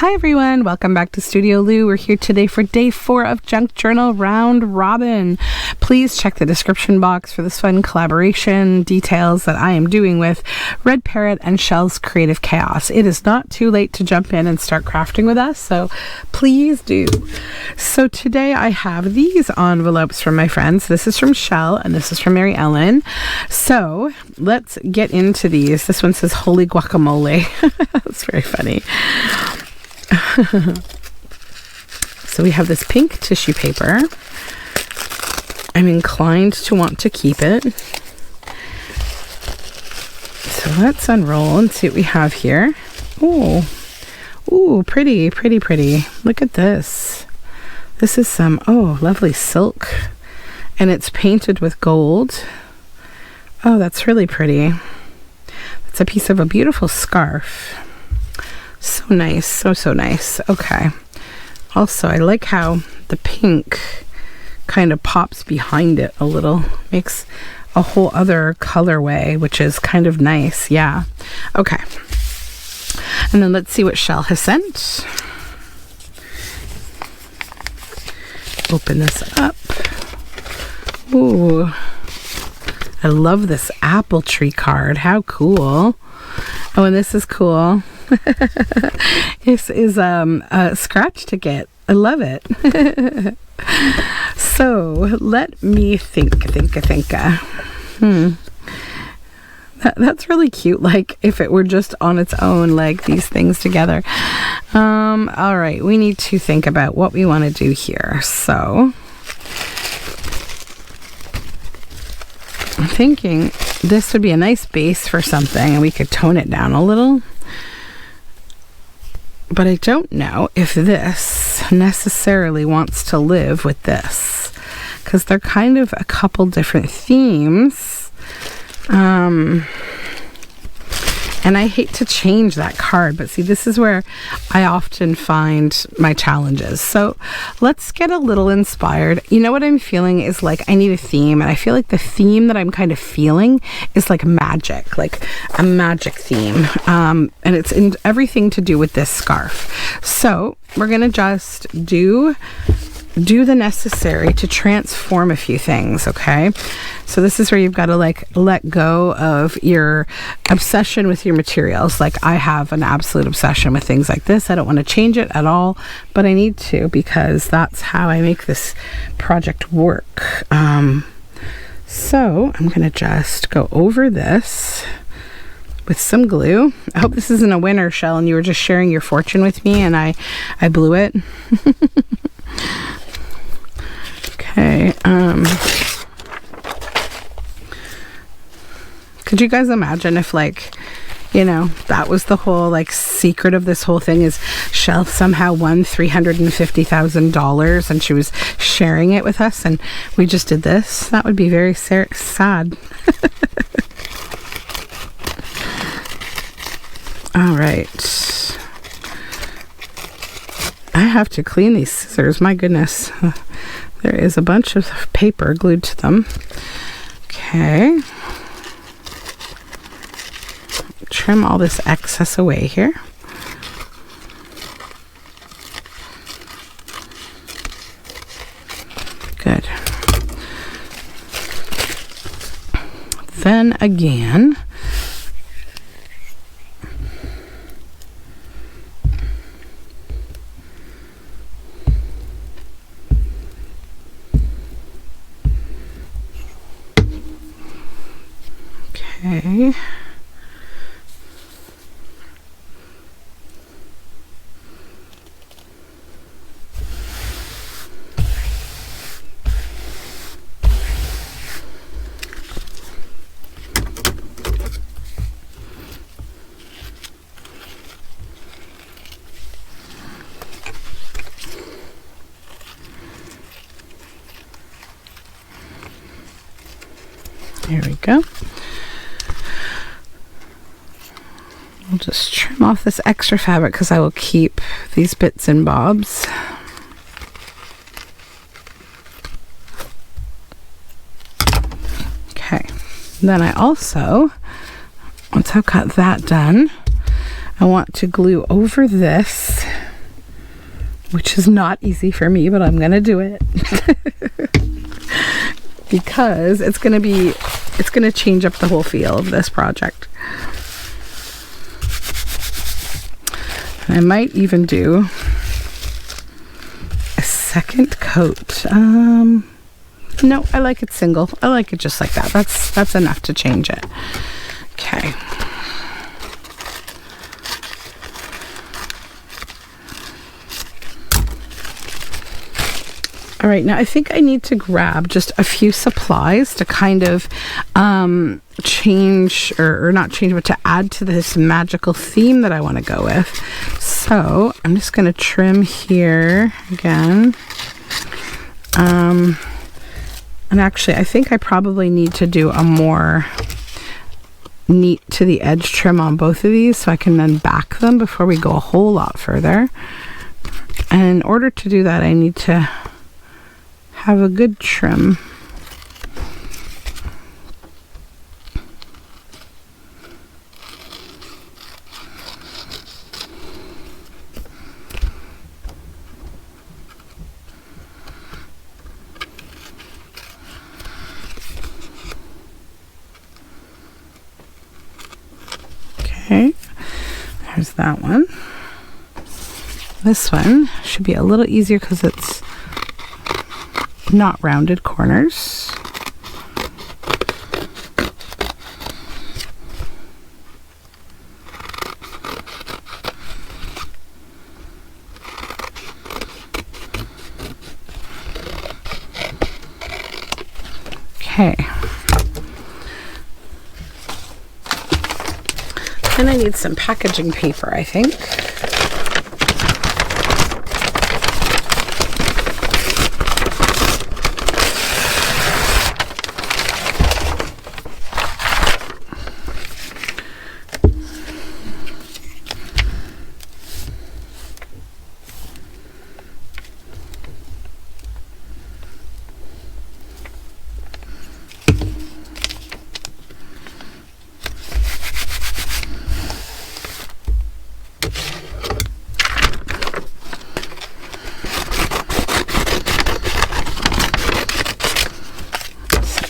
Hi everyone, welcome back to Studioloo. We're here today for day 4 of Junk Journal Round Robin. Please check the description box for this fun collaboration details that I am doing with RedParrot and ChellesCreativeChaos. It is not too late to jump in and start crafting with us, so please do. So today I have these envelopes from my friends. This is from Shell and this is from Mary Ellen. So let's get into these. This one says Holy Guacamole. That's very funny. So we have this pink tissue paper. I'm inclined to want to keep it. So let's unroll and see what we have here. Ooh, pretty, pretty, pretty. Look at this. This is some, lovely silk. And it's painted with gold. Oh, that's really pretty. It's a piece of a beautiful scarf. So nice, so nice. Okay. Also, I like how the pink kind of pops behind it a little. Makes a whole other colorway, which is kind of nice. Yeah. Okay. And then let's see what Shell has sent. Open this up. Ooh. I love this apple tree card. How cool. Oh, and this is cool. This is a scratch ticket. I love it. So let me think. That's really cute. Like if it were just on its own, like these things together. All right, we need to think about what we want to do here. So I'm thinking this would be a nice base for something and we could tone it down a little. But I don't know if this necessarily wants to live with this, because they're kind of a couple different themes. And I hate to change that card, but see, this is where I often find my challenges. So let's get a little inspired. You know what I'm feeling is like I need a theme, and I feel like the theme that I'm kind of feeling is like magic, like a magic theme. And it's in everything to do with this scarf. So we're gonna just do the necessary to transform a few things, okay? So this is where you've got to like let go of your obsession with your materials. Like I have an absolute obsession with things like this. I don't want to change it at all, but I need to because that's how I make this project work. So I'm gonna just go over this with some glue. I hope this isn't a winner, Shell, and you were just sharing your fortune with me and I blew it. Okay, could you guys imagine if, like, you know, that was the whole, like, secret of this whole thing is Shell somehow won $350,000 and she was sharing it with us and we just did this? That would be very sad. All right. I have to clean these scissors, my goodness. There is a bunch of paper glued to them. Okay. Trim all this excess away here. Good. Then again, okay. There we go. We'll just trim off this extra fabric because I will keep these bits and bobs. Okay. Then I also, once I've got that done, I want to glue over this which is not easy for me, but I'm gonna do it. Because it's gonna change up the whole feel of this project. And I might even do a second coat. No, I like it single. I like it just like that. That's enough to change it. Okay. All right, now I think I need to grab just a few supplies to kind of change, or not change, but to add to this magical theme that I want to go with. So I'm just going to trim here again. And actually, I think I probably need to do a more neat to the edge trim on both of these so I can then back them before we go a whole lot further. And in order to do that, I need to have a good trim. Okay, there's that one. This one should be a little easier because it's not rounded corners. Okay. Then I need some packaging paper, I think.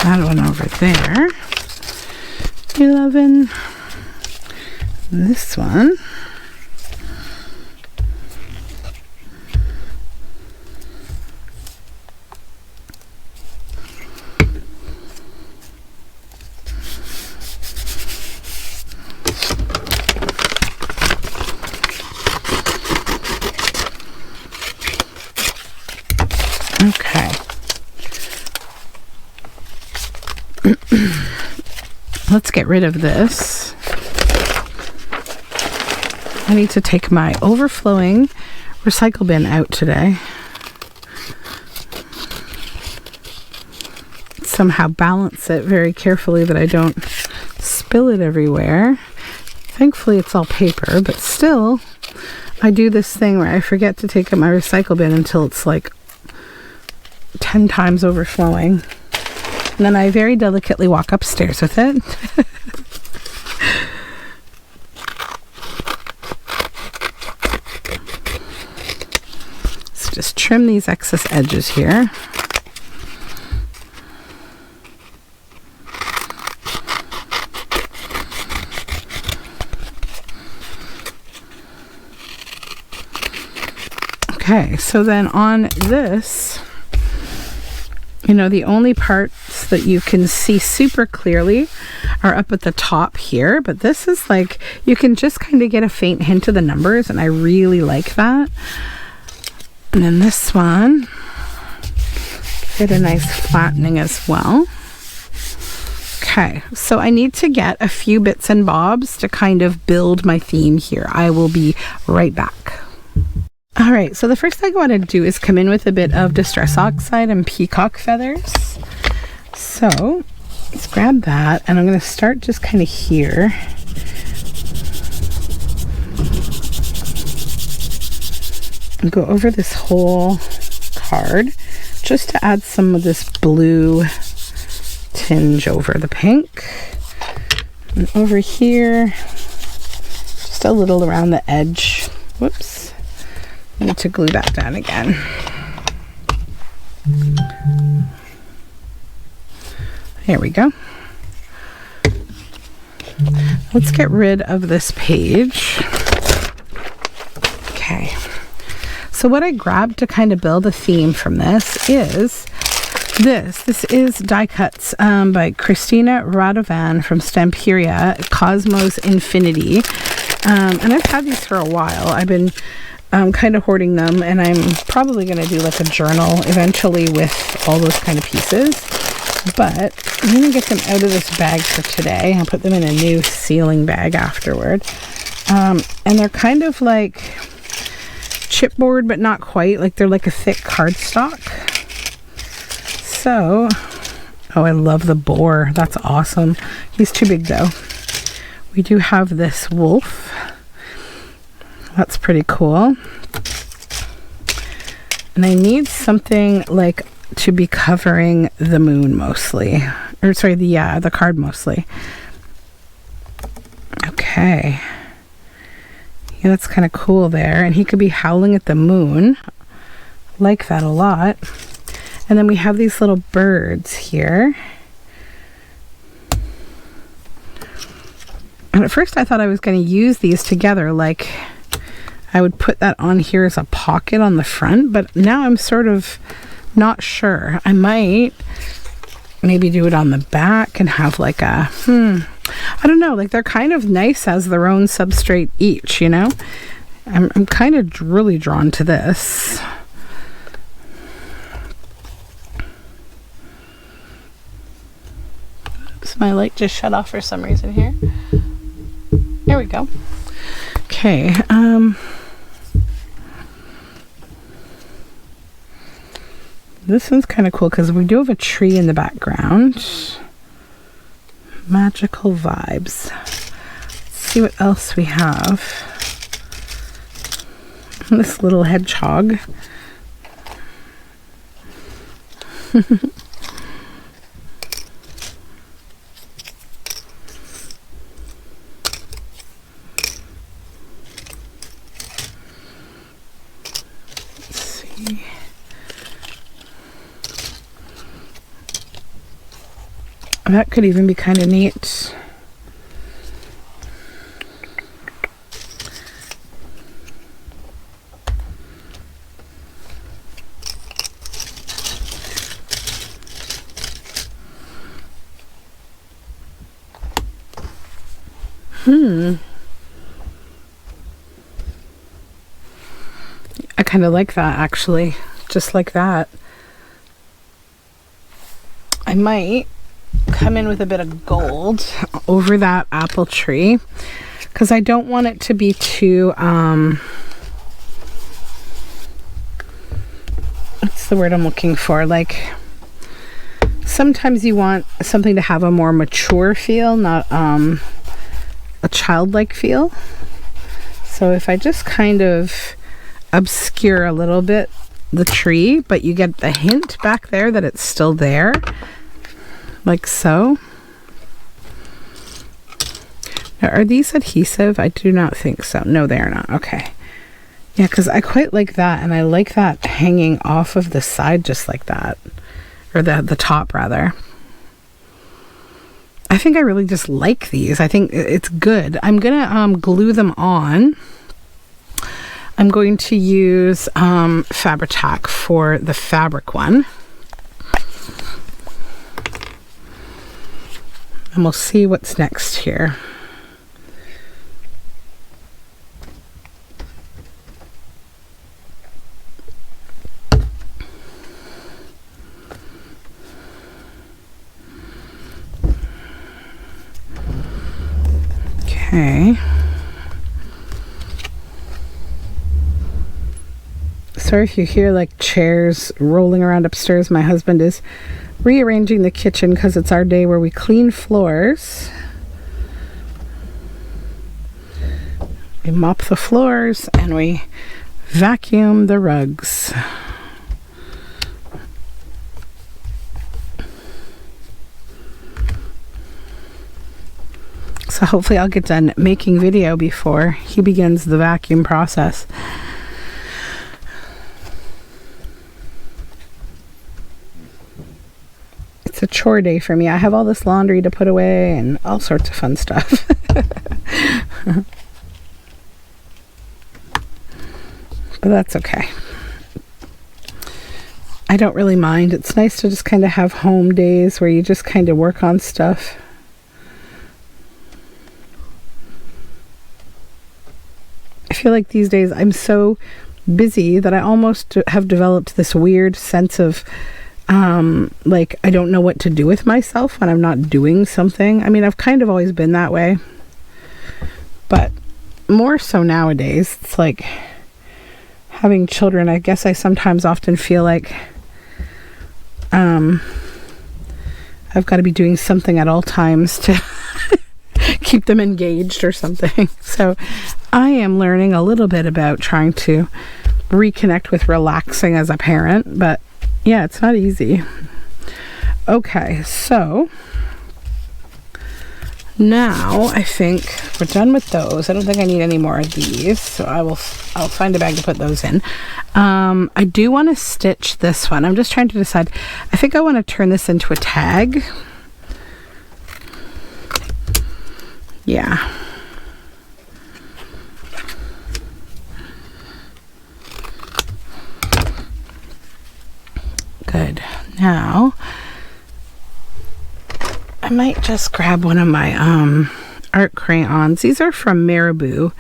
That one over there. 11. This one. Okay. Let's get rid of this. I need to take my overflowing recycle bin out today. Somehow balance it very carefully that I don't spill it everywhere. Thankfully it's all paper, but still I do this thing where I forget to take out my recycle bin until it's like 10 times overflowing. And then I very delicately walk upstairs with it. So just trim these excess edges here. Okay, so then on this, you know, the only parts that you can see super clearly are up at the top here, but this is like, you can just kind of get a faint hint of the numbers, and I really like that. And then this one, get a nice flattening as well. Okay, so I need to get a few bits and bobs to kind of build my theme here. I will be right back. All right, so the first thing I want to do is come in with a bit of Distress Oxide and Peacock Feathers. So let's grab that, and I'm going to start just kind of here. And go over this whole card just to add some of this blue tinge over the pink. And over here, just a little around the edge. Whoops. need to glue that down again. Here we go. Let's get rid of this page. Okay. So what I grabbed to kind of build a theme from this is this. This is die cuts by Christina Radovan from Stamperia, Cosmos Infinity. And I've had these for a while. I've been kind of hoarding them, and I'm probably going to do like a journal eventually with all those kind of pieces. But I'm going to get them out of this bag for today. I'll put them in a new sealing bag afterward. And they're kind of like chipboard, but not quite. Like they're like a thick cardstock. So, oh, I love the boar. That's awesome. He's too big though. We do have this wolf. That's pretty cool. And I need something like to be covering the moon mostly. Or sorry, the card mostly. Okay. Yeah, that's kind of cool there. And he could be howling at the moon. Like that a lot. And then we have these little birds here. And at first I thought I was going to use these together, like I would put that on here as a pocket on the front, but now I'm sort of not sure. I might maybe do it on the back and have like a, I don't know, like they're kind of nice as their own substrate each, you know? I'm kind of really drawn to this. Oops, my light just shut off for some reason here. There we go. Okay, this one's kind of cool because we do have a tree in the background. Magical vibes. Let's see what else we have. This little hedgehog. That could even be kind of neat. I kind of like that actually, just like that. I might come in with a bit of gold over that apple tree because I don't want it to be too what's the word I'm looking for, like sometimes you want something to have a more mature feel, not a childlike feel. So if I just kind of obscure a little bit the tree, but you get the hint back there that it's still there, like so. Now, are these adhesive? I do not think so. No, they are not. Okay. Yeah, because I quite like that, and I like that hanging off of the side just like that. Or the top, rather. I think I really just like these. I think it's good. I'm going to glue them on. I'm going to use Fabri-Tac for the fabric one. And we'll see what's next here. Okay. Sorry if you hear like chairs rolling around upstairs. My husband is rearranging the kitchen because it's our day where we clean floors. We mop the floors and we vacuum the rugs. So hopefully I'll get done making video before he begins the vacuum process. chore day for me. I have all this laundry to put away and all sorts of fun stuff. But that's okay. I don't really mind. It's nice to just kind of have home days where you just kind of work on stuff. I feel like these days I'm so busy that I almost have developed this weird sense of like I don't know what to do with myself when I'm not doing something. I mean, I've kind of always been that way, but more so nowadays. It's like having children, I guess I sometimes often feel like I've got to be doing something at all times to keep them engaged or something. So I am learning a little bit about trying to reconnect with relaxing as a parent, but yeah, it's not easy. Okay, so now I think we're done with those. I don't think I need any more of these, so I'll find a bag to put those in. I do want to stitch this one. I'm just trying to decide. I think I want to turn this into a tag. Yeah. Good. Now I might just grab one of my art crayons. These are from Marabou.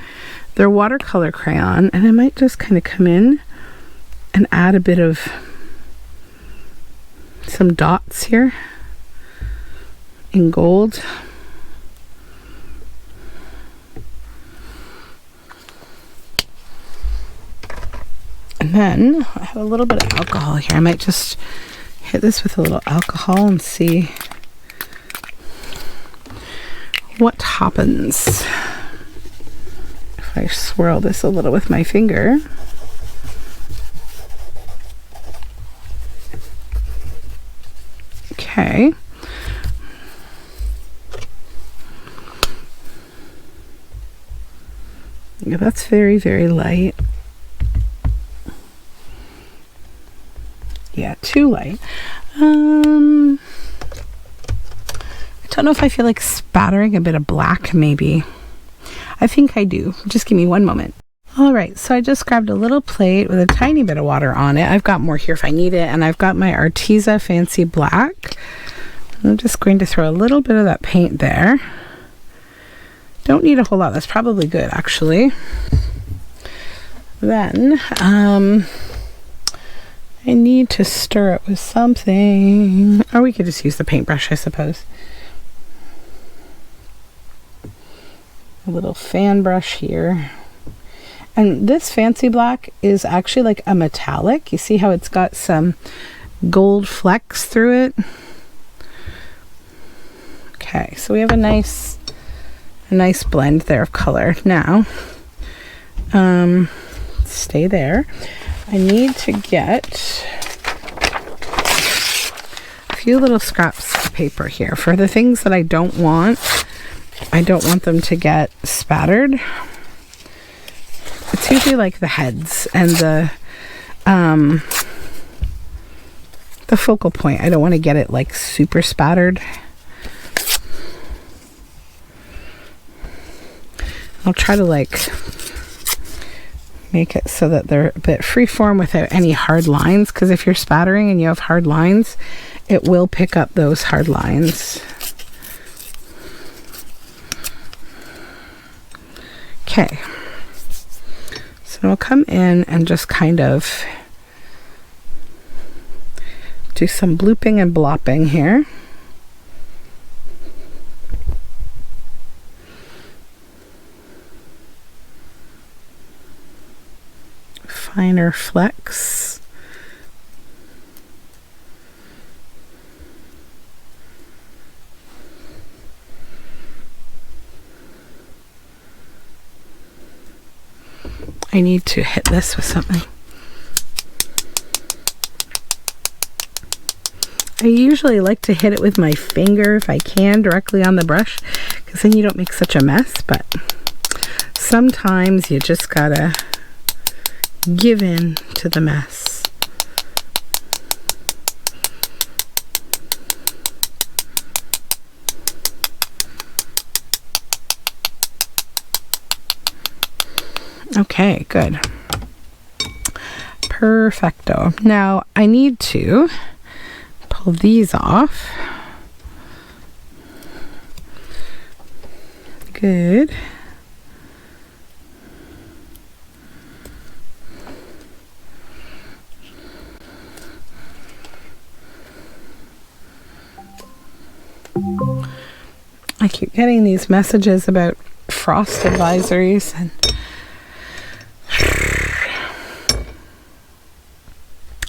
They're watercolor crayon, and I might just kind of come in and add a bit of some dots here in gold. And then I have a little bit of alcohol here. I might just hit this with a little alcohol and see what happens if I swirl this a little with my finger. Okay. Yeah, that's very, very light. Yeah, too light. I don't know if I feel like spattering a bit of black, maybe. I think I do. Just give me one moment. All right, so I just grabbed a little plate with a tiny bit of water on it. I've got more here if I need it, and I've got my Arteza Fancy Black. I'm just going to throw a little bit of that paint there. Don't need a whole lot. That's probably good, actually. Then, I need to stir it with something. Or we could just use the paintbrush, I suppose. A little fan brush here. And this Fancy Black is actually like a metallic. You see how it's got some gold flecks through it? Okay, so we have a nice blend there of color. Now, stay there. I need to get a few little scraps of paper here for the things that I don't want. I don't want them to get spattered. It's usually like the heads and the focal point. I don't want to get it like super spattered. I'll try to like make it so that they're a bit freeform without any hard lines, because if you're spattering and you have hard lines, it will pick up those hard lines. Okay, so I'll come in and just kind of do some blooping and blopping here. Finer flecks. I need to hit this with something. I usually like to hit it with my finger if I can, directly on the brush, because then you don't make such a mess, but sometimes you just gotta give in to the mess. Okay, good. Perfecto. Now I need to pull these off. Good. I keep getting these messages about frost advisories and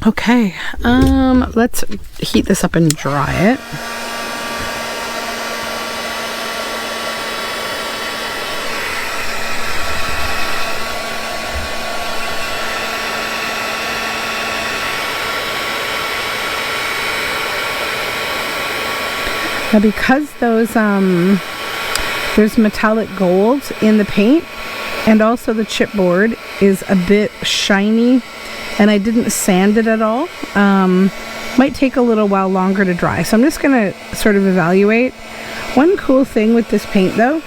okay, let's heat this up and dry it. Now because those there's metallic gold in the paint, and also the chipboard is a bit shiny, and I didn't sand it at all. Might take a little while longer to dry, so I'm just gonna sort of evaluate. One cool thing with this paint though,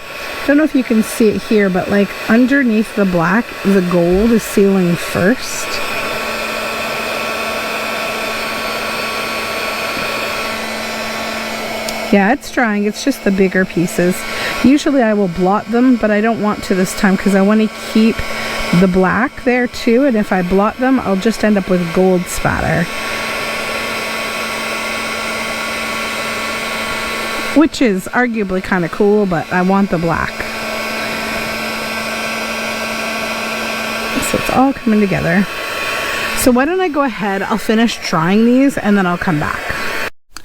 don't know if you can see it here, but like underneath the black, the gold is sealing first. Yeah, it's drying. It's just the bigger pieces. Usually I will blot them, but I don't want to this time because I want to keep the black there too, and if I blot them, I'll just end up with gold spatter. Which is arguably kind of cool, but I want the black. So it's all coming together. So why don't I go ahead, I'll finish drying these and then I'll come back.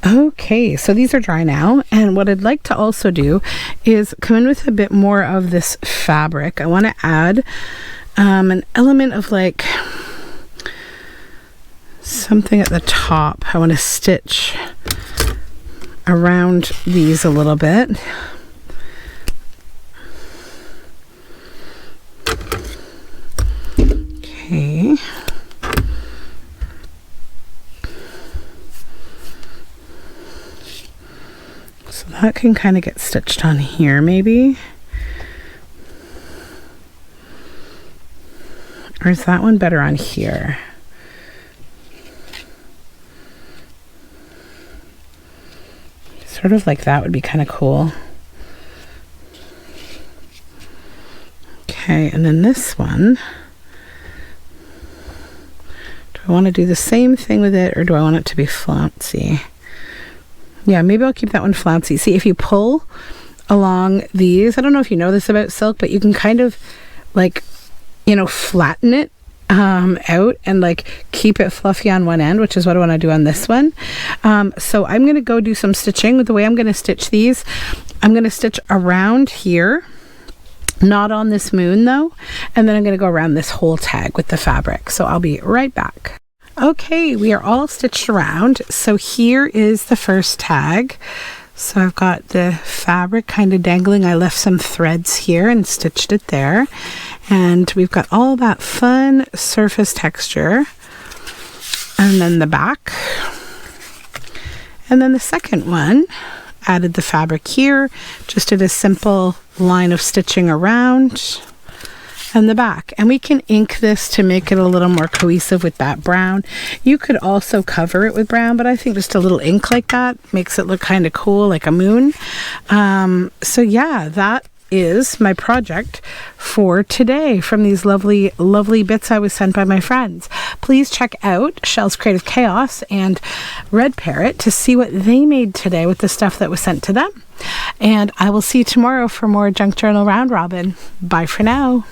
Okay, so these are dry now, and what I'd like to also do is come in with a bit more of this fabric. I want to add an element of like something at the top. I want to stitch around these a little bit. Okay. So that can kind of get stitched on here maybe. Or is that one better on here? Sort of like that would be kind of cool. Okay, and then this one. Do I want to do the same thing with it, or do I want it to be flouncy? Yeah, maybe I'll keep that one flouncy. See, if you pull along these, I don't know if you know this about silk, but you can kind of like, you know, flatten it out and like keep it fluffy on one end, which is what I want to do on this one. So I'm going to go do some stitching. With the way I'm going to stitch these, I'm going to stitch around here, not on this moon though, and then I'm going to go around this whole tag with the fabric. So I'll be right back. Okay, we are all stitched around. So here is the first tag. So I've got the fabric kind of dangling. I left some threads here and stitched it there. And we've got all that fun surface texture. And then the back. And then the second one, added the fabric here. Just did a simple line of stitching around. And the back, and we can ink this to make it a little more cohesive with that brown. You could also cover it with brown, but I think just a little ink like that makes it look kind of cool, like a moon. So yeah, that is my project for today from these lovely bits I was sent by my friends. Please check out Chell's Creative Chaos and Red Parrot to see what they made today with the stuff that was sent to them. And I will see you tomorrow for more Junk Journal Round Robin. Bye for now.